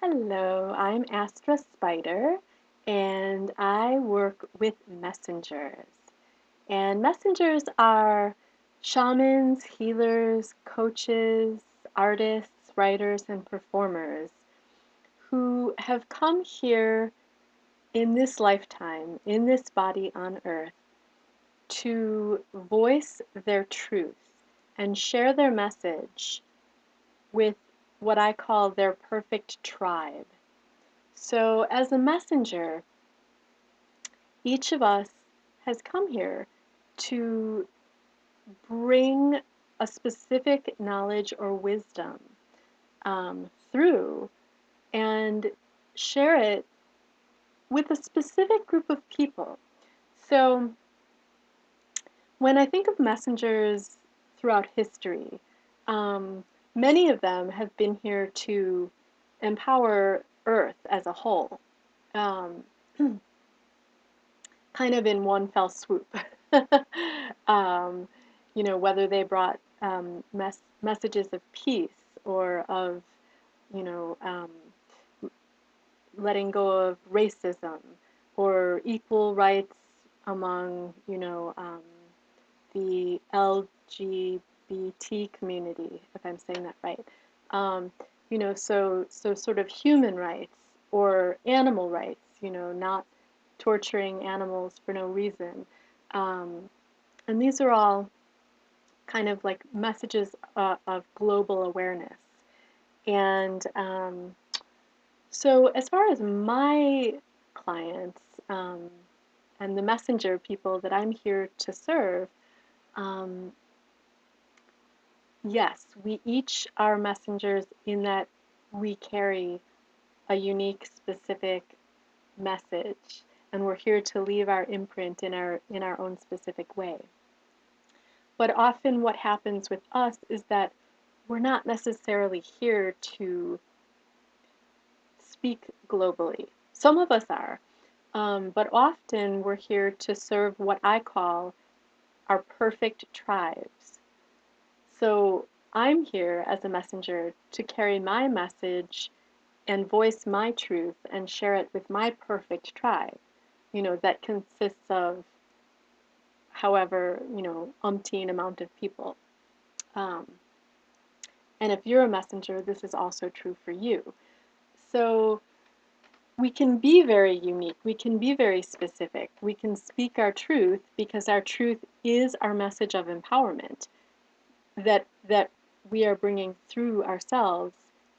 Hello, I'm Astra Spider, and I work with messengers. And messengers are shamans, healers, coaches, artists, writers, and performers who have come here in this lifetime, in this body on earth, to voice their truth and share their message with what I call their perfect tribe. So, as a messenger, each of us has come here to bring a specific knowledge or wisdom through and share it with a specific group of people. So, when I think of messengers throughout history, um, many of them have been here to empower Earth as a whole. Um, kind of in one fell swoop. um, whether they brought messages of peace or of, you know, um, letting go of racism or equal rights among, the LGBT community, if I'm saying that right. So sort of human rights or animal rights, not torturing animals for no reason. Um, and these are all kind of like messages of global awareness. And so, as far as my clients and the messenger people that I'm here to serve, um, yes, we each are messengers in that we carry a unique, specific message, and we're here to leave our imprint in our own specific way. But often what happens with us is that we're not necessarily here to speak globally. Some of us are, but often we're here to serve what I call our perfect tribes. So I'm here as a messenger to carry my message and voice my truth and share it with my perfect tribe, that consists of however, umpteen amount of people. Um, and if you're a messenger, this is also true for you. So we can be very unique. We can be very specific. We can speak our truth because our truth is our message of empowerment that we are bringing through ourselves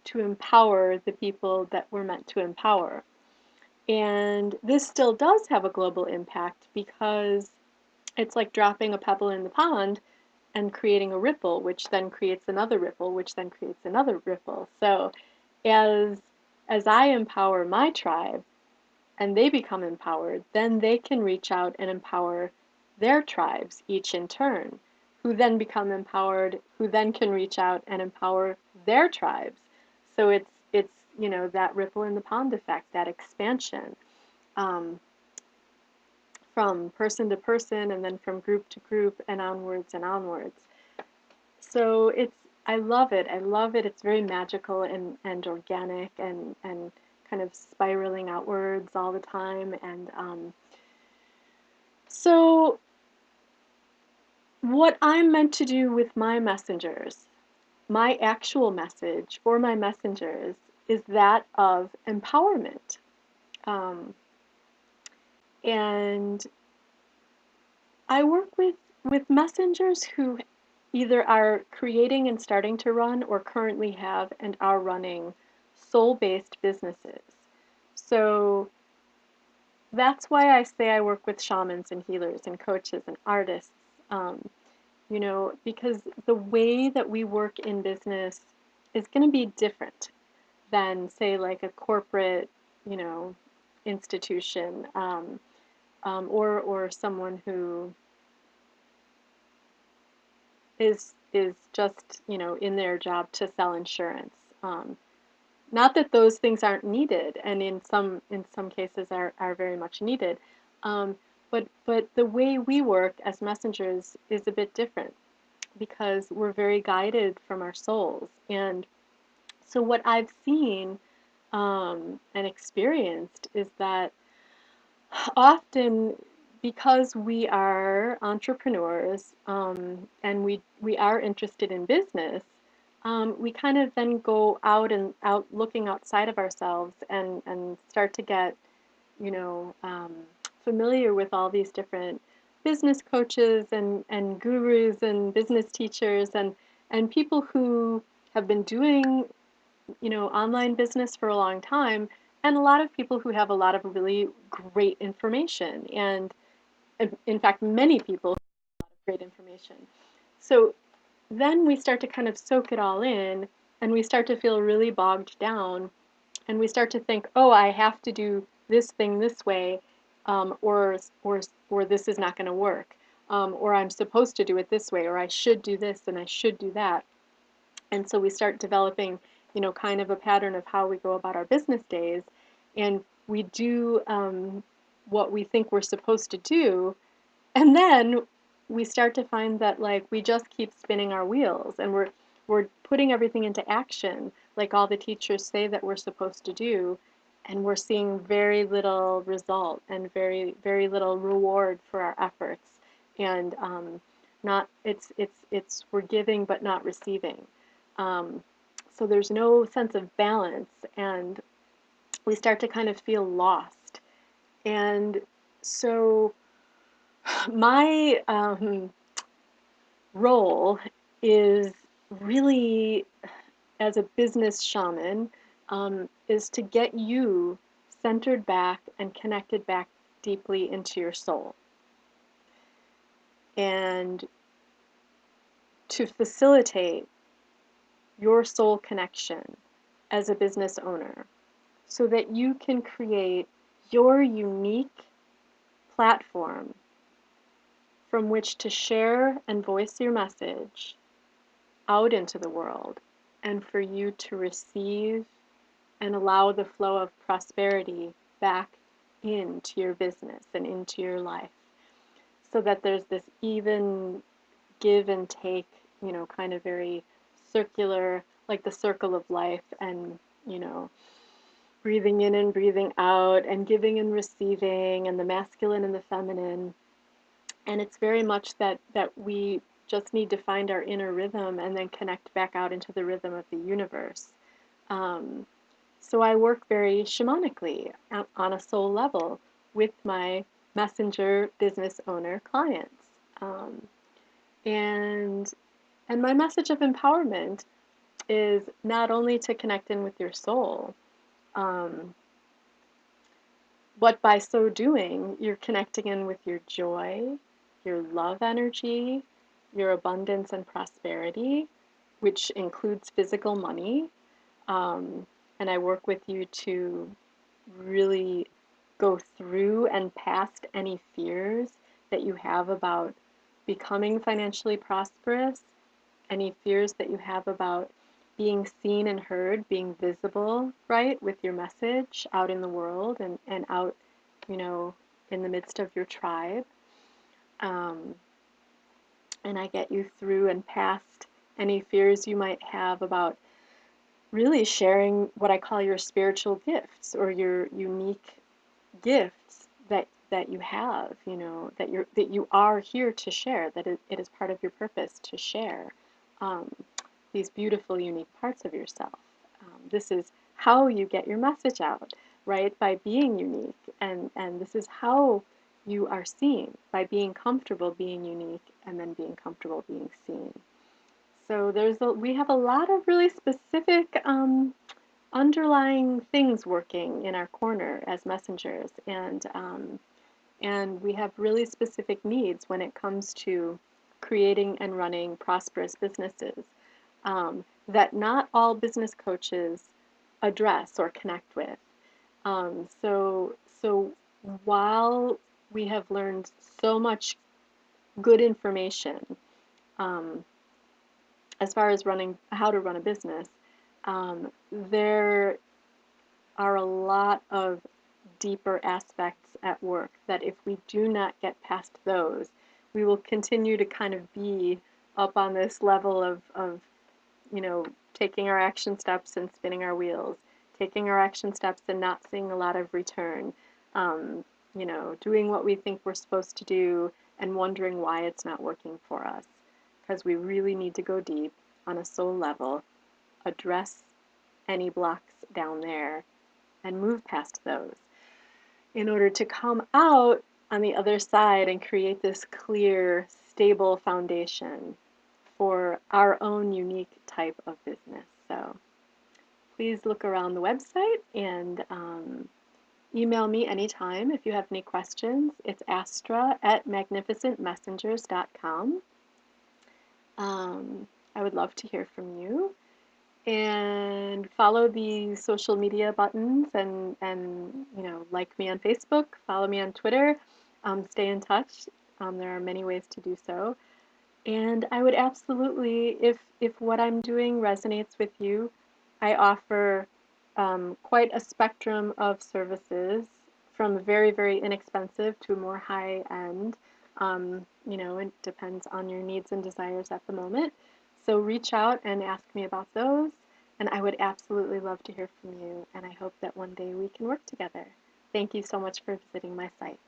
to empower the people that we're meant to empower. And this still does have a global impact because it's like dropping a pebble in the pond and creating a ripple, which then creates another ripple, which then creates another ripple. So as as I empower my tribe and they become empowered, then they can reach out and empower their tribes, each in turn, who then become empowered, who then can reach out and empower their tribes. So it's that ripple in the pond effect, that expansion. Um, from person to person and then from group to group and onwards and onwards. So I love it. I love it. It's very magical and organic and kind of spiraling outwards all the time. And so what I'm meant to do with my messengers, my actual message for my messengers is that of empowerment. Um, and I work with messengers who either are creating and starting to run or currently have and are running soul-based businesses. So that's why I say I work with shamans and healers and coaches and artists, because the way that we work in business is going to be different than, say, like a corporate, you know, institution, or someone who is just in their job to sell insurance. Not that those things aren't needed, and in some cases are very much needed, um, but the way we work as messengers is a bit different because we're very guided from our souls. And so what I've seen and experienced is that often because we are entrepreneurs and we are interested in business, we kind of then go out looking outside of ourselves and start to get you know, familiar with all these different business coaches and gurus and business teachers and people who have been doing, online business for a long time, and a lot of people who have a lot of really great information. And in fact, many people have great information. So then we start to kind of soak it all in and we start to feel really bogged down and we start to think, oh, I have to do this thing this way, or this is not going to work, or I'm supposed to do it this way, or I should do this and I should do that. And so we start developing, kind of a pattern of how we go about our business days, and we do what we think we're supposed to do, and then we start to find that like we just keep spinning our wheels and we're putting everything into action like all the teachers say that we're supposed to do, and we're seeing very little result and very little reward for our efforts, and not it's we're giving but not receiving. um, so there's no sense of balance, and we start to kind of feel lost. And so my role is really, as a business shaman, is to get you centered back and connected back deeply into your soul, and to facilitate your soul connection as a business owner so that you can create your unique platform from which to share and voice your message out into the world, and for you to receive and allow the flow of prosperity back into your business and into your life, so that there's this even give and take, kind of very circular, like the circle of life, and, you know, breathing in and breathing out, and giving and receiving, and the masculine and the feminine. And it's very much that we just need to find our inner rhythm and then connect back out into the rhythm of the universe. Um, so I work very shamanically on a soul level with my messenger business owner clients. Um, and and my message of empowerment is not only to connect in with your soul, um, but by so doing, you're connecting in with your joy, your love energy, your abundance and prosperity, which includes physical money. And I work with you to really go through and past any fears that you have about becoming financially prosperous, any fears that you have about being seen and heard, being visible, right, with your message out in the world and out, you know, in the midst of your tribe. Um, and I get you through and past any fears you might have about really sharing what I call your spiritual gifts or your unique gifts that you have, that you are here to share, that it is part of your purpose to share um, these beautiful, unique parts of yourself. This is how you get your message out, right? By being unique, and this is how you are seen, by being comfortable being unique and then being comfortable being seen. So we have a lot of really specific underlying things working in our corner as messengers, and we have really specific needs when it comes to creating and running prosperous businesses that not all business coaches address or connect with. So while we have learned so much good information um, as far as running how to run a business, there are a lot of deeper aspects at work that if we do not get past those, we will continue to kind of be up on this level of taking our action steps and spinning our wheels, taking our action steps and not seeing a lot of return. Um, doing what we think we're supposed to do and wondering why it's not working for us. Because we really need to go deep on a soul level, address any blocks down there, and move past those in order to come out on the other side and create this clear, stable foundation for our own unique type of business. So please look around the website and email me anytime if you have any questions. It's astra@magnificentmessengers.com. I would love to hear from you. And follow the social media buttons and like me on Facebook, follow me on Twitter, stay in touch. There are many ways to do so. And I would absolutely, if what I'm doing resonates with you, I offer quite a spectrum of services from very, very inexpensive to more high end. It depends on your needs and desires at the moment. So reach out and ask me about those. And I would absolutely love to hear from you. And I hope that one day we can work together. Thank you so much for visiting my site.